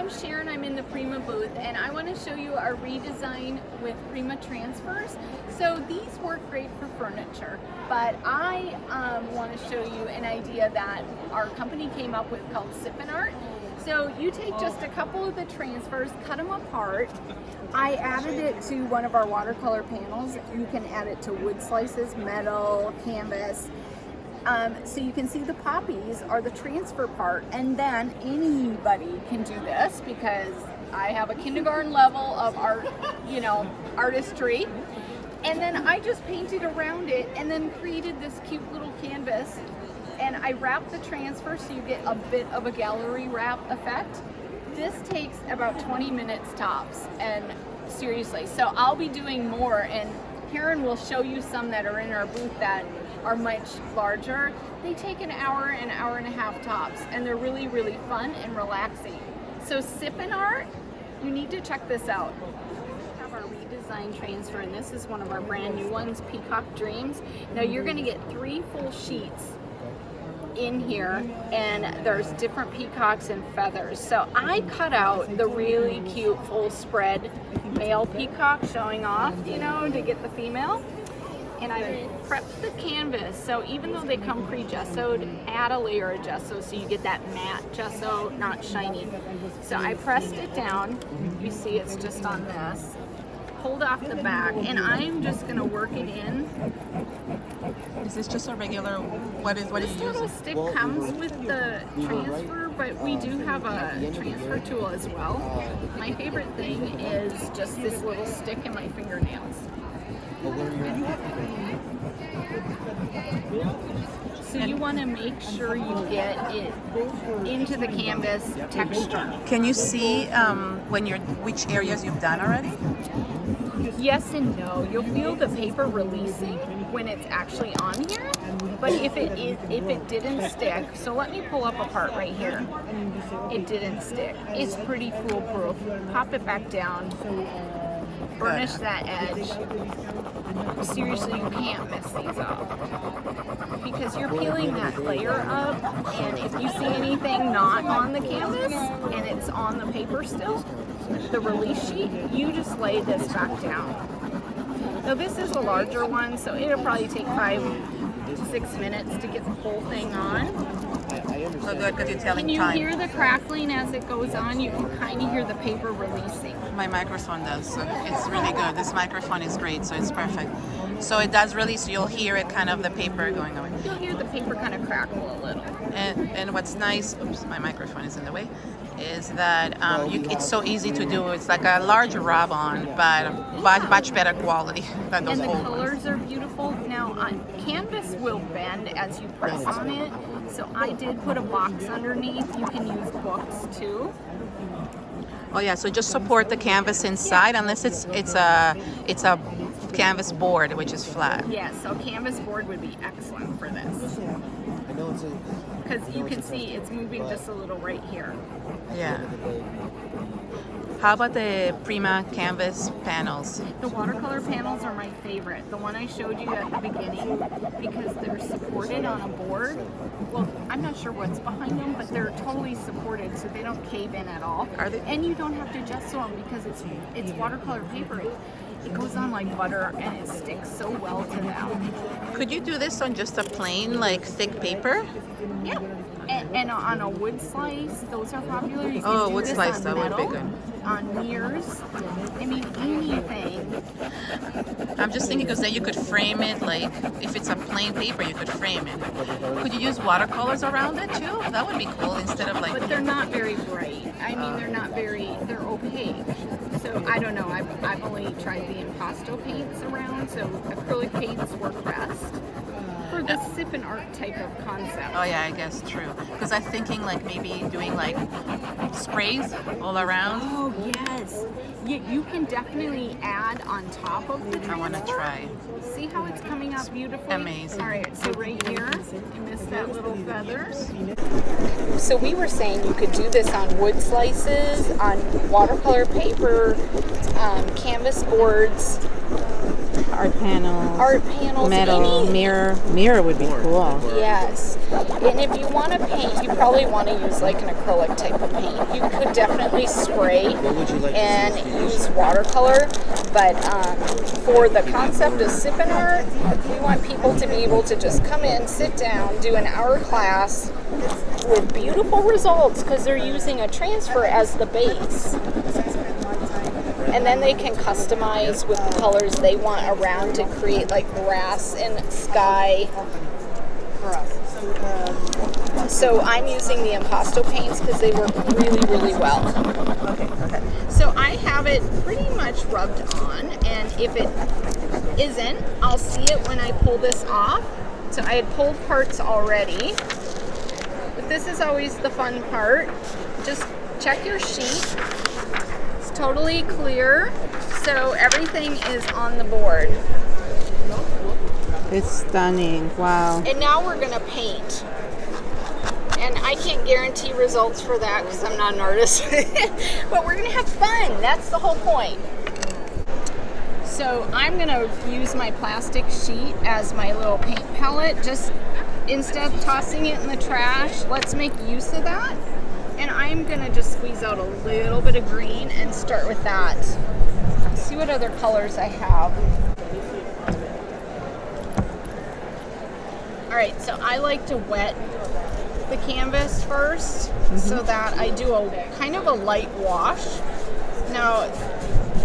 I'm Sharon. I'm in the Prima booth, and I want to show you our redesign with Prima transfers. So these work great for furniture, but I want to show you an idea that our company came up with called Sip and Art. So you take just a couple of the transfers, cut them apart. I added it to one of our watercolor panels. You can add it to wood slices, metal, canvas. So you can see the poppies are the transfer part, and then anybody can do this because I have a kindergarten level of art, artistry. And then I just painted around it and then created this cute little canvas, and I wrapped the transfer so you get a bit of a gallery wrap effect. This takes about 20 minutes tops, and seriously, so I'll be doing more, and Karen will show you some that are in our booth that are much larger. They take an hour and a half tops, and they're really, really fun and relaxing. So Sip and Art, you need to check this out. We have our redesign transfer, and this is one of our brand new ones, Peacock Dreams. Now you're gonna get 3 full sheets in here, and there's different peacocks and feathers. So I cut out the really cute full spread male peacock showing off, to get the female. And I prepped the canvas, so even though they come pre-gessoed, add a layer of gesso so you get that matte gesso, not shiny. So I pressed it down. You see it's just on this. Pulled off the back, and I'm just gonna work it in. Is this just a regular, what are you using? This little stick comes with the transfer, but we do have a transfer tool as well. My favorite thing is just this little stick in my fingernails. So you want to make sure you get it into the canvas texture. Can you see which areas you've done already? Yes and no. You'll feel the paper releasing when it's actually on here, but if it didn't stick, so let me pull up a part right here. It didn't stick. It's pretty foolproof. Pop it back down. Burnish that edge. Seriously, you can't mess these up because you're peeling that layer up, and if you see anything not on the canvas and it's on the paper still, the release sheet, you just lay this back down. Now this is a larger one, so it'll probably take 5 to 6 minutes to get the whole thing on. So good, because you're telling time. time. Can you hear the crackling as it goes on? You can kind of hear the paper releasing. My microphone does, so it's really good. This microphone is great, so it's perfect. So it does release, so you'll hear it kind of the paper going away. You'll hear the paper kind of crackle a little. And what's nice, oops, my microphone is in the way, is that it's so easy to do. It's like a large rub-on, but much better quality than those old ones. And the colors are beautiful. Now, canvas will bend as you press on it, so I did put a box underneath. You can use books too. Oh yeah, so just support the canvas inside, unless it's a canvas board, which is flat. Yeah, so canvas board would be excellent for this. Because you can see it's moving just a little right here. Yeah. How about the Prima canvas panels? The watercolor panels are my favorite. The one I showed you at the beginning, because they're supported on a board. Well, I'm not sure what's behind them, but they're totally supported, so they don't cave in at all. Are they? And you don't have to gesso them because it's watercolor paper. It goes on like butter, and it sticks so well to them. Could you do this on just a plain, thick paper? Yeah. And on a wood slice, those are popular. You can do wood this slice, on that would be metal, good. On mirrors. I mean, anything. I'm just thinking because then you could frame it, if it's a plain paper, you could frame it. Could you use watercolors around it too? That would be cool instead of But they're not very bright. I mean, they're opaque. So I don't know. I've only tried the impasto paints around, so acrylic paints work best for the Sip and Art type of concept. Oh yeah, I guess true. Because I'm thinking maybe doing sprays all around. Oh yes. You can definitely add on top of the transfer. I want to try. See how it's coming out beautifully? Amazing. All right, so right here, you missed that little feather. So we were saying you could do this on wood slices, on watercolor paper, canvas boards. art panels. Art panels. Metal, mirror. Mirror would be cool. Yes. And if you want to paint, you probably want to use like an acrylic type of paint. You could definitely spray and use watercolor. But for the concept of sipping art, we want people to be able to just come in, sit down, do an hour class with beautiful results because they're using a transfer as the base. And then they can customize with the colors they want around to create like grass and sky. So I'm using the impasto paints because they work really, really well. Okay. So I have it pretty much rubbed on, and if it isn't, I'll see it when I pull this off. So I had pulled parts already, but this is always the fun part. Just check your sheet. It's totally clear, so everything is on the board. It's stunning. Wow. And now we're gonna paint. And I can't guarantee results for that because I'm not an artist. But we're gonna have fun. That's the whole point. So I'm gonna use my plastic sheet as my little paint palette. Just instead of tossing it in the trash, let's make use of that. And I'm gonna just squeeze out a little bit of green and start with that. See what other colors I have. All right, so I like to wet the canvas first so that I do a kind of a light wash. Now,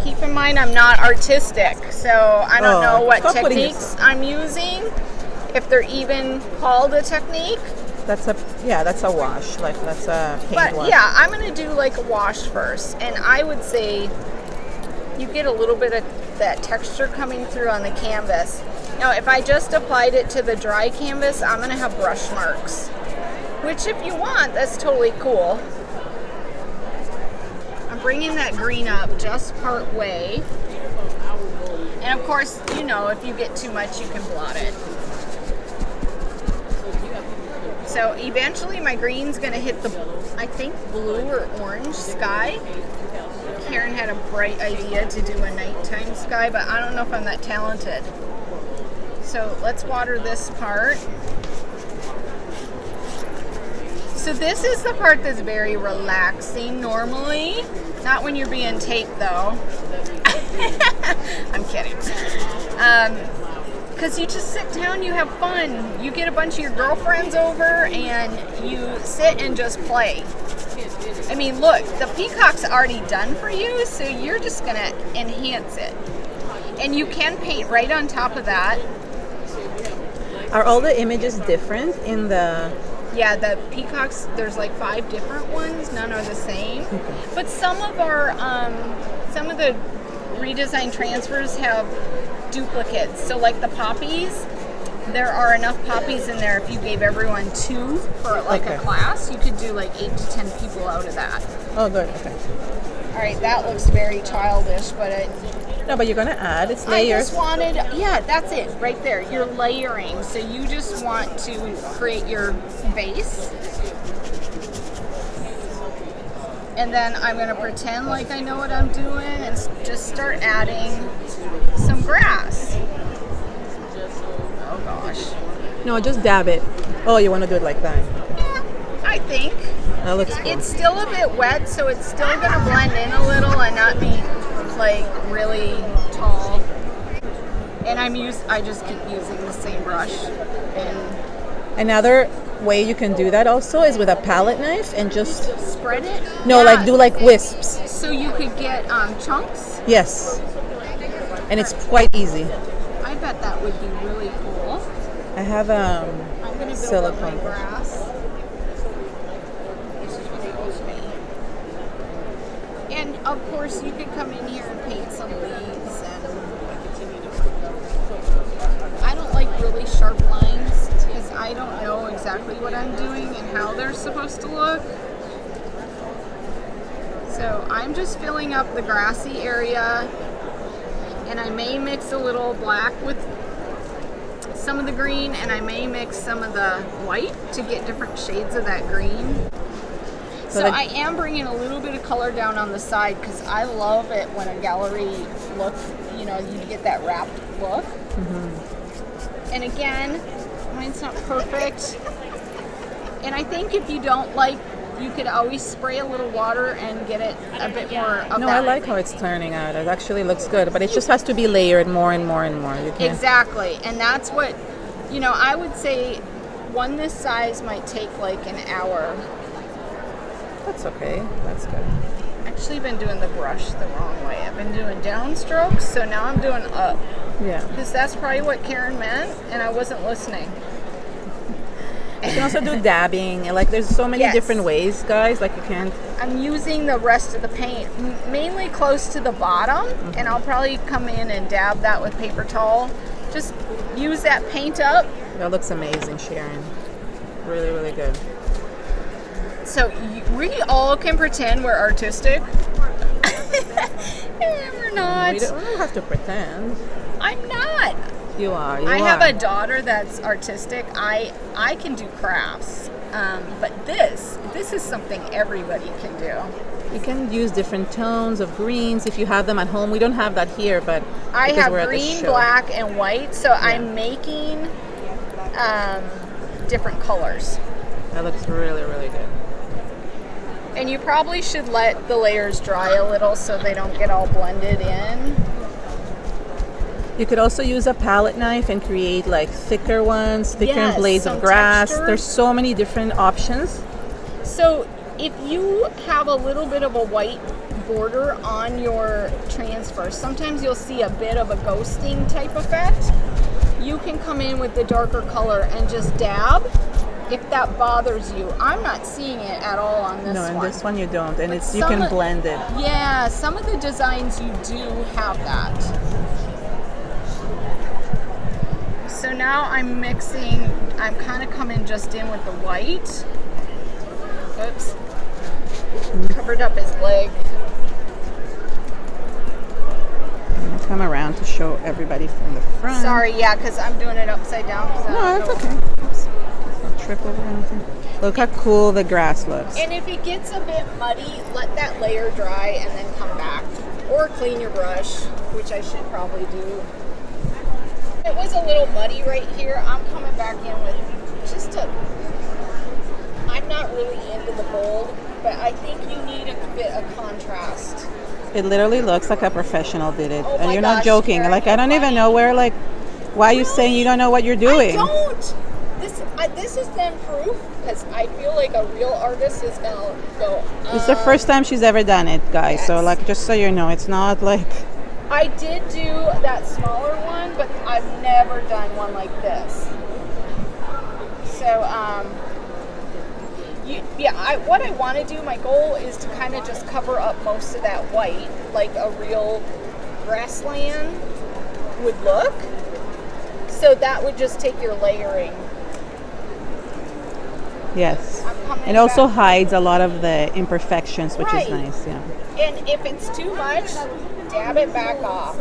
keep in mind I'm not artistic, so I don't know what techniques I'm using, if they're even called a technique. That's a wash. Like that's a paint But wash. yeah, I'm gonna do like a wash first, and I would say you get a little bit of that texture coming through on the canvas. Now, if I just applied it to the dry canvas, I'm gonna have brush marks, which if you want, that's totally cool. I'm bringing that green up just part way. And of course, you know, if you get too much, you can blot it. So eventually my green's gonna hit the, I think, blue or orange sky. Karen had a bright idea to do a nighttime sky, but I don't know if I'm that talented. So let's water this part. So this is the part that's very relaxing normally. Not when you're being taped though. I'm kidding. Because you just sit down, you have fun. You get a bunch of your girlfriends over and you sit and just play. I mean, look, the peacock's already done for you, so you're just gonna enhance it. And you can paint right on top of that. Are all the images different in the... Yeah, the peacocks, there's like 5 different ones. None are the same. But some of the redesigned transfers have duplicates. So like the poppies, there are enough poppies in there. If you gave everyone 2 for like a class, you could do like 8 to 10 people out of that. Oh, good. Okay. All right, that looks very childish, but it... No, but you're gonna add its layers. I just wanted, yeah, that's it, right there. You're layering. So you just want to create your base. And then I'm gonna pretend like I know what I'm doing and just start adding some grass. Oh gosh. No, just dab it. Oh, you want to do it like that? Yeah, I think. That looks cool. It's still a bit wet, so it's still gonna blend in a little and not be like really tall. And I just keep using the same brush. And another way you can do that also is with a palette knife and just spread it. No, yeah. like do like wisps. So you could get chunks. Yes, and it's quite easy. I bet that would be really cool. I have I'm gonna build silicone up my grass. And of course, you could come in here and paint some leaves. And I don't like really sharp lines because I don't know exactly what I'm doing and how they're supposed to look. So I'm just filling up the grassy area, and I may mix a little black with some of the green, and I may mix some of the white to get different shades of that green. So I am bringing a little bit of color down on the side because I love it when a gallery look, you get that wrapped look. And again, mine's not perfect. And I think if you don't like, you could always spray a little water and get it a bit more of No, that. I like how it's turning out. It actually looks good, but it just has to be layered more and more and more. You can't... Exactly. And that's what, I would say one this size might take like an hour. That's okay. That's good. Actually been doing the brush the wrong way. I've been doing downstrokes, so now I'm doing up. Yeah. Because that's probably what Karen meant, and I wasn't listening. You can also do dabbing. Like, there's so many different ways, guys. Like, you can't... I'm using the rest of the paint, mainly close to the bottom, and I'll probably come in and dab that with paper towel. Just use that paint up. That looks amazing, Sharon. Really, really good. So we all can pretend we're artistic. We're not. We don't have to pretend. I'm not. You are. I have a daughter that's artistic. I can do crafts, but this is something everybody can do. You can use different tones of greens if you have them at home. We don't have that here, but I have green, black, and white. So I'm making different colors. That looks really, really good. And you probably should let the layers dry a little so they don't get all blended in. You could also use a palette knife and create like thicker ones, thicker blades of grass. Texture. There's so many different options. So if you have a little bit of a white border on your transfer, sometimes you'll see a bit of a ghosting type effect. You can come in with the darker color and just dab if that bothers you. I'm not seeing it at all on this one. No, in this one you don't, and But you can blend it. Yeah, some of the designs you do have that. So now I'm mixing, I'm kind of coming just in with the white. Oops. Covered up his leg. Come around to show everybody from the front. Sorry, yeah, because I'm doing it upside down. No, that's okay. Oops. Don't trip over anything. Look how cool the grass looks. And if it gets a bit muddy, let that layer dry and then come back. Or clean your brush, which I should probably do. It was a little muddy right here. I'm coming back in with just a... I'm not really into the bold, but I think you need a bit of contrast. It literally looks like a professional did it. Oh and my you're gosh, not joking. Karen, like, I don't even know where, like, why are you saying you don't know what you're doing? I don't. This is then proof, because I feel like a real artist is going to go... It's the first time she's ever done it, guys. Yes. So, like, just so you know, it's not like... I did do that smaller one, but I've never done one like this. So, what I want to do, my goal is to kind of just cover up most of that white, like a real grassland would look. So that would just take your layering. Yes. It also hides a lot of the imperfections, which is nice, yeah. And if it's too much, dab it back off.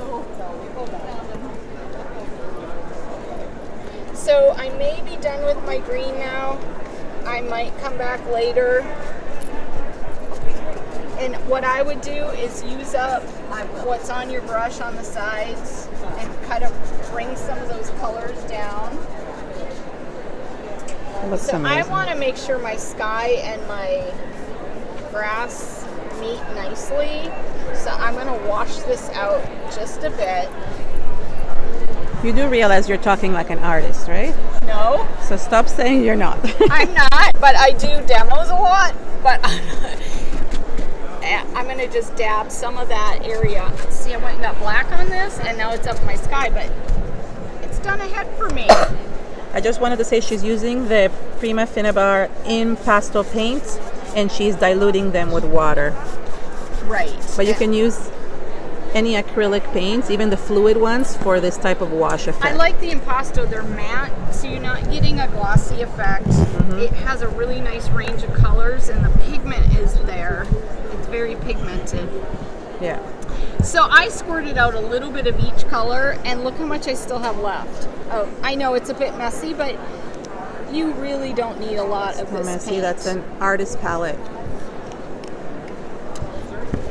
So I may be done with my green now. I might come back later. And what I would do is use up what's on your brush on the sides and kind of bring some of those colors down. So amazing. I want to make sure my sky and my grass meet nicely. So I'm going to wash this out just a bit. You do realize you're talking like an artist, right? No. So stop saying you're not. I'm not, but I do demos a lot. But I'm going to just dab some of that area. See, I went and got black on this, and now it's up my sky, but it's done ahead for me. I just wanted to say she's using the Prima Finnabar in pastel paints, and she's diluting them with water. Right. But you can use any acrylic paints, even the fluid ones, for this type of wash effect. I like the impasto. They're matte, so you're not getting a glossy effect. Mm-hmm. It has a really nice range of colors, and the pigment is there. It's very pigmented. Yeah. So I squirted out a little bit of each color, and look how much I still have left. Oh, I know it's a bit messy, but you really don't need a lot of this messy. paint. That's an artist palette.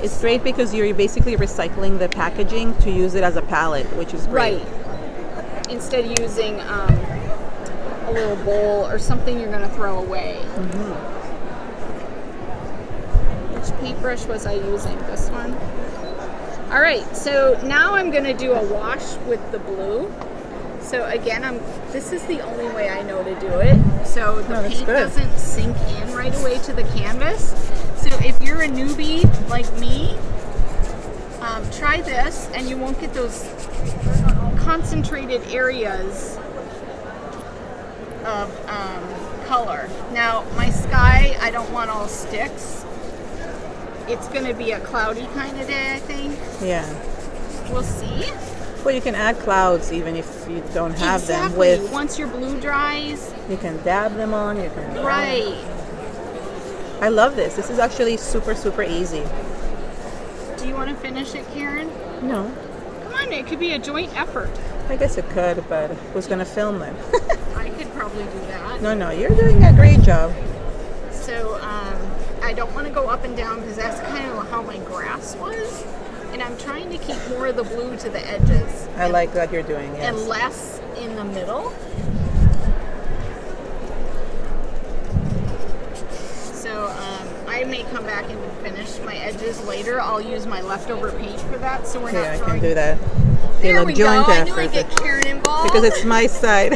It's great because you're basically recycling the packaging to use it as a palette, which is great. Right. Instead of using a little bowl or something you're going to throw away. Which paintbrush was I using? This one? All right, so now I'm going to do a wash with the blue. So again, this is the only way I know to do it. So the paint doesn't sink in right away to the canvas. So if you're a newbie like me, try this and you won't get those concentrated areas of color. Now my sky, I don't want all sticks. It's going to be a cloudy kind of day, I think. Yeah. We'll see. Well, you can add clouds even if you don't have them. Once your blue dries. You can dab them on. You can. Right. I love this. This is actually super, super easy. Do you want to finish it, Karen? No. Come on, it could be a joint effort. I guess it could, but who's going to film them? I could probably do that. No, you're doing a great job. So, I don't want to go up and down because that's kind of how my grass was. And I'm trying to keep more of the blue to the edges. I like what you're doing, yes. And less in the middle. So I may come back and finish my edges later. I'll use my leftover paint for that, so we're not I throwing... can do that. There we go. I knew I'd effort. get Karen involved. Because it's my side.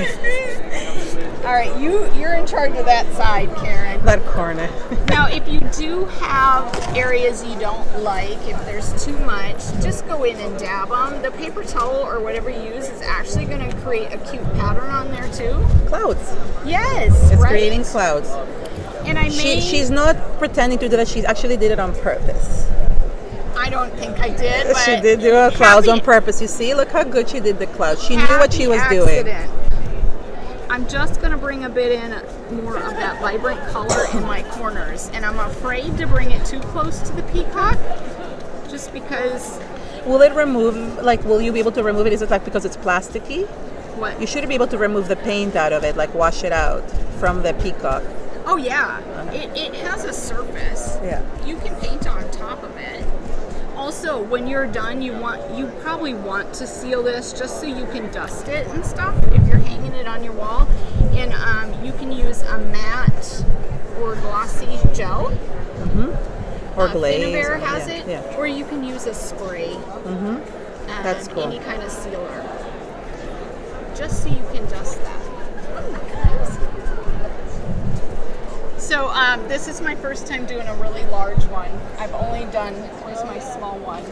All right, you're in charge of that side, Karen. That corner. Now, if you do have areas you don't like, if there's too much, just go in and dab them. The paper towel or whatever you use is actually going to create a cute pattern on there too. Clouds. Yes, It's right? creating clouds. And I made... She's not pretending to do that. She actually did it on purpose. I don't think I did, but... She did do her clouds on purpose. You see? Look how good she did the clouds. She knew what she was doing. I'm just going to bring a bit in more of that vibrant color in my corners. And I'm afraid to bring it too close to the peacock, just because... Will it remove, will you be able to remove it? Is it because it's plasticky? What? You should be able to remove the paint out of it, wash it out from the peacock. Oh, yeah. It has a surface. Yeah. You can paint on top of it. Also, when you're done, you probably want to seal this just so you can dust it and stuff if you're hanging it on your wall. And you can use a matte or glossy gel. Or glaze. Finnabair has it. Yeah. Or you can use a spray. That's cool. Any kind of sealer. Just so you can dust that. So this is my first time doing a really large one. I've only done, where's my small one?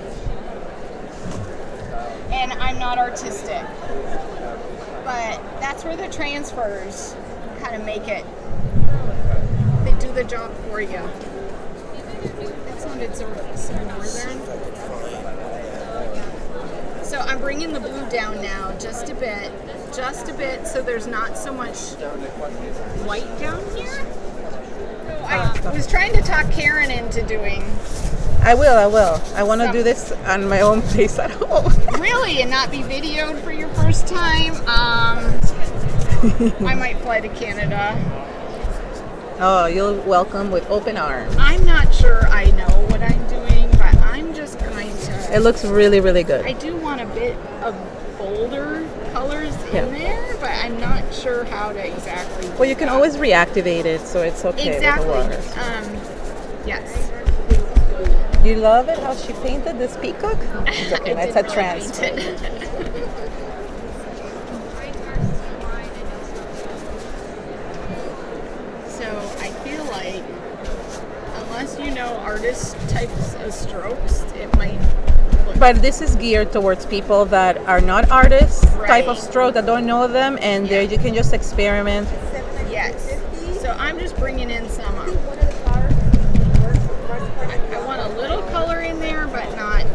And I'm not artistic. But that's where the transfers kind of make it. They do the job for you. That sounded so northern. So I'm bringing the blue down now just a bit so there's not so much white down here. I was trying to talk Karen into doing. I will. I want to do this on my own pace at home. Really? And not be videoed for your first time? I might fly to Canada. Oh, you're welcome with open arms. I'm not sure I know what I'm doing, but I'm just going to... It looks really, really good. I do want a bit of bolder colors in there, but I'm not sure how to exactly... Well, you can always reactivate it, so it's okay exactly. with the water. Yes. You love it how she painted this peacock? Okay, that's a transfer. So I feel like unless you know artist types of strokes, it might look... But this is geared towards people that are not artists type of Right. stroke, that don't know them, and there you can just experiment. Yes. So I'm just bringing in some... I want a little color in there, but not...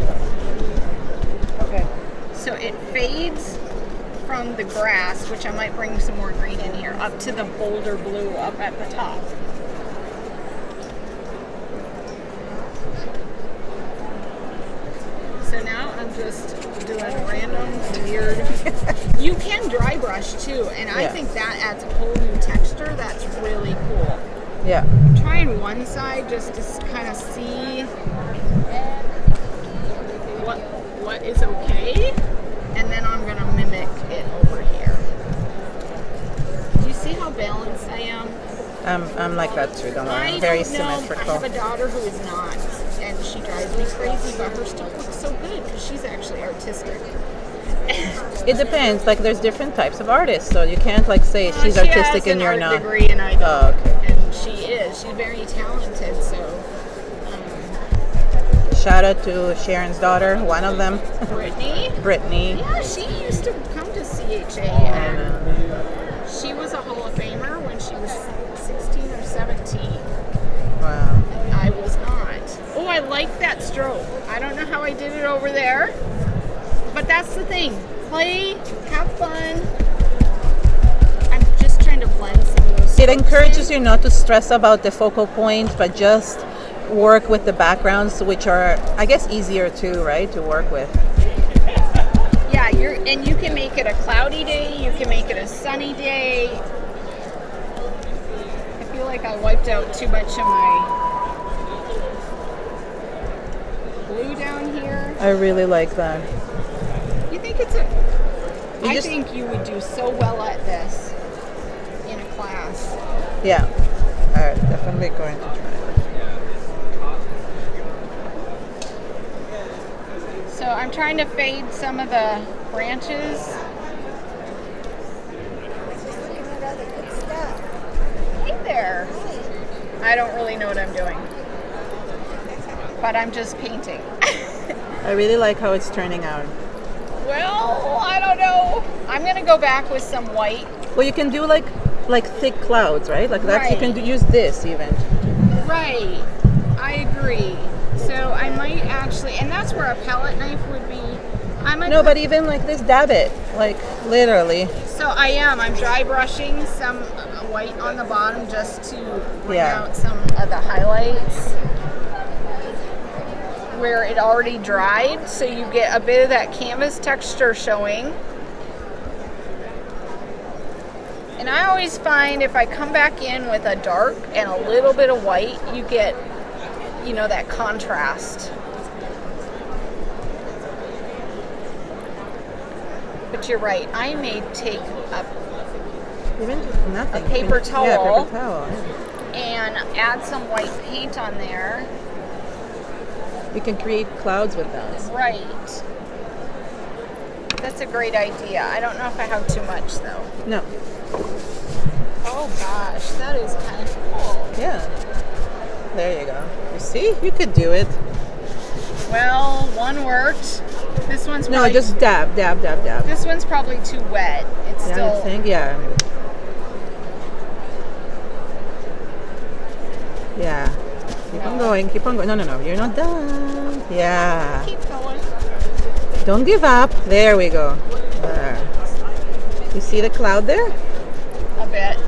Okay. So it fades from the grass, which I might bring some more green in here, up to the bolder blue up at the top. So now I'm just doing random weird... You can dry brush too, and I think that adds a whole new texture that's really cool. Yeah. I'm trying one side just to kind of see I'm like that too. Don't worry. I I'm very don't know. I symmetrical. have a daughter who is not, and she drives me crazy, but her stuff looks so good because she's actually artistic. It depends. Like there's different types of artists, so you can't like say she's She artistic has and an you're art not. degree, and I don't. Oh, okay. And she is. She's very talented. So, Shout out to Sharon's daughter, one of them, Brittany. Brittany. Yeah, she used to come to CHA, And, and she was a Hall of Famer when she was 16 or 17. wow. I was not. Oh, I like that stroke. I don't know how I did it over there, but that's the thing. Play, have fun. I'm just trying to blend some of those. It encourages you not to stress about the focal point, but just work with the backgrounds, which are, I guess, easier too, right, to work with. Yeah, you can make it a cloudy day. You can make it a sunny day. I feel like I wiped out too much of my blue down here. I really like that. You think it's I think you would do so well at this in a class. Yeah, I'm definitely going to try it. So I'm trying to fade some of the branches. Hey there. I don't really know what I'm doing, but I'm just painting. I really like how it's turning out. Well, I don't know. I'm gonna go back with some white. Well, you can do like thick clouds, right? Like that. You can use this even. Right. I agree. So I might actually, and that's where a palette knife would be. No, but even like this, dab it, like literally. So I'm dry brushing some white on the bottom just to bring out some of the highlights where it already dried, so you get a bit of that canvas texture showing. And I always find if I come back in with a dark and a little bit of white, you get, you know, that contrast. But you're right, I may take nothing. a paper towel, Yeah, paper towel. and add some white paint on there. You can create clouds with that. Right. That's a great idea. I don't know if I have too much though. No. Oh gosh, that is kind of cool. Yeah. There you go. You see? You could do it. Well, one worked. This one's No, probably just dab. This one's probably too wet. It's Yeah, still. I think, yeah. Yeah. Keep on going. No. You're not done. Yeah. Keep going. Don't give up. There we go. There. You see the cloud there? A bit.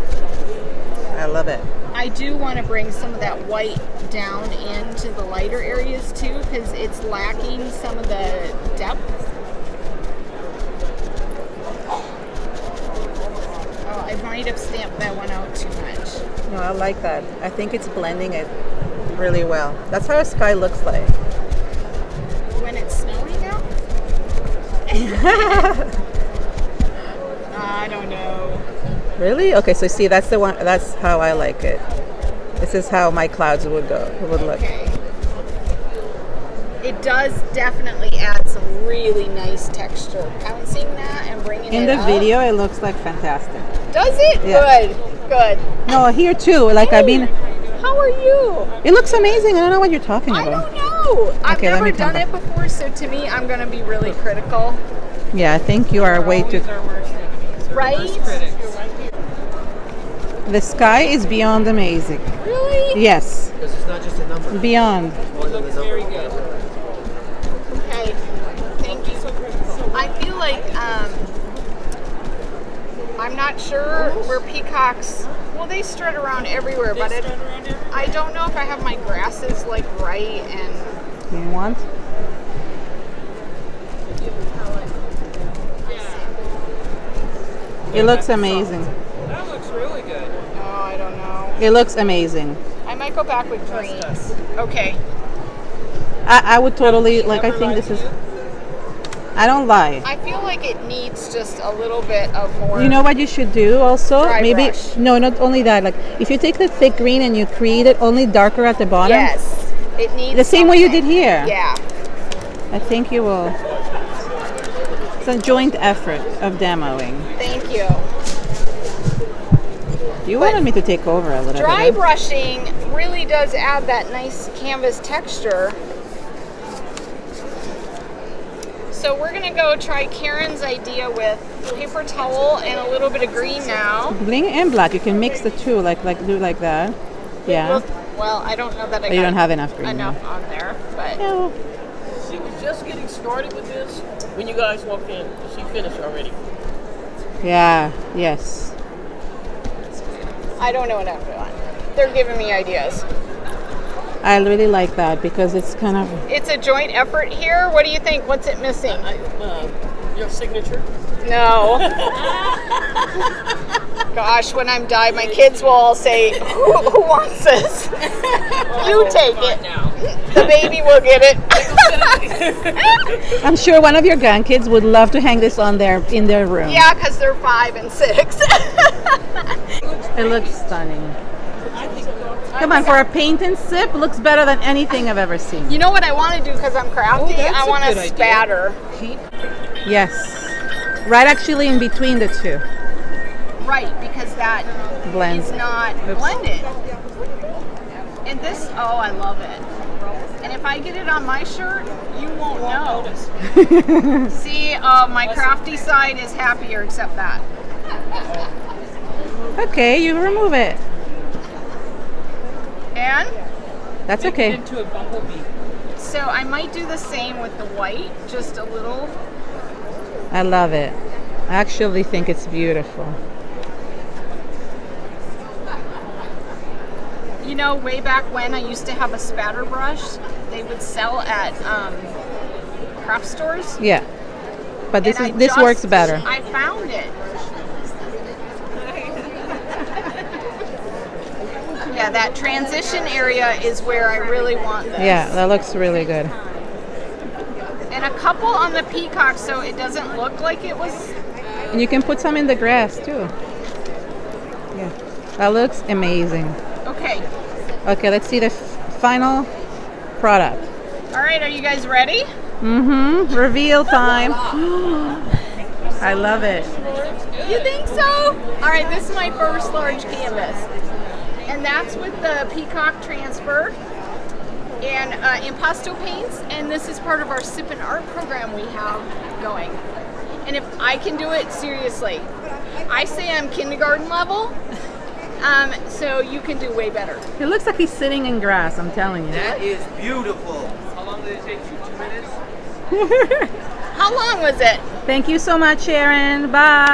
I love it. I do want to bring some of that white down into the lighter areas too, because it's lacking some of the depth. Oh, I might have stamped that one out too much. No, I like that. I think it's blending it really well. That's how a sky looks like. When it's snowing out? I don't know. Really? Okay, so see, that's the one. That's how I like it. This is how my clouds would look. Okay. It does definitely add some really nice texture. Pouncing that and bringing In it the up. video, it looks like fantastic. Does it? Yeah. Good. No, here too. Like Hey, how are you? it looks amazing. I don't know what you're talking I about. don't know. I've Okay, let never me come done it back. before, so to me, I'm going to be really critical. Yeah, I think you are way too. Right? The sky is beyond amazing. Really? Yes, Because it's not just a number. beyond. More than the number. Okay. Thank you. I feel like I'm not sure where peacocks. Well, they strut around everywhere, but I don't know if I have my grasses like right and. You want? It looks amazing. That looks really good. Oh, I don't know. It looks amazing. I might go back with greens. Okay. I would totally like. I think this is. I don't lie. I feel like it needs just a little bit of more. You know what you should do also? Dry Maybe brush. no, not only that. Like if you take the thick green and you create it only darker at the bottom. Yes, it needs The same way you did something. here. Yeah. I think you will. It's a joint effort of demoing. Thank you. You wanted me to take over a little Dry bit. brushing really does add that nice canvas texture. So we're gonna go try Karen's idea with paper towel and a little bit of green now. Bling and black. You can mix the two, like do like that. Yeah. Well, I don't know that I You got don't have enough green. enough on there, but Yeah, well, She was just getting started with this when you guys walked in. She finished already. yeah. Yes. I don't know what I'm doing. They're giving me ideas. I really like that because it's kind of. It's a joint effort here. What do you think? What's it missing? Your signature? No. Gosh, when I'm done, my kids will all say, who wants this? You take it. Now. The baby will get it. I'm sure one of your grandkids would love to hang this on in their room. Yeah, because they're 5 and 6. It looks stunning. Come on, for a paint and sip, looks better than anything I've ever seen. You know what I want to do because I'm crafty? that's I a want good to idea. spatter. Yes. Right actually in between the two. Right, because that Blends. is not Oops. blended. And this, oh, I love it. And if I get it on my shirt, you won't know. See, my crafty side is happier except that. Okay, you remove it. And That's Make it okay. into a bumblebee. so I might do the same with the white, just a little. I love it. I actually think it's beautiful. You know, way back when I used to have a spatter brush, they would sell at craft stores. Yeah. But this And this works better. I found it. Yeah, that transition area is where I really want this. Yeah, that looks really good. And a couple on the peacock so it doesn't look like it was. And you can put some in the grass too. Yeah. That looks amazing. Okay. Okay, let's see the final product. All right, are you guys ready? Mm-hmm. Reveal time. I love it. You think so? All right, this is my first large canvas. And that's with the Peacock Transfer and impasto paints. And this is part of our Sip and Art program we have going. And if I can do it, seriously, I say I'm kindergarten level. So you can do way better. It looks like he's sitting in grass, I'm telling you. That is beautiful. How long did it take you? 2 minutes? How long was it? Thank you so much, Sharon. Bye.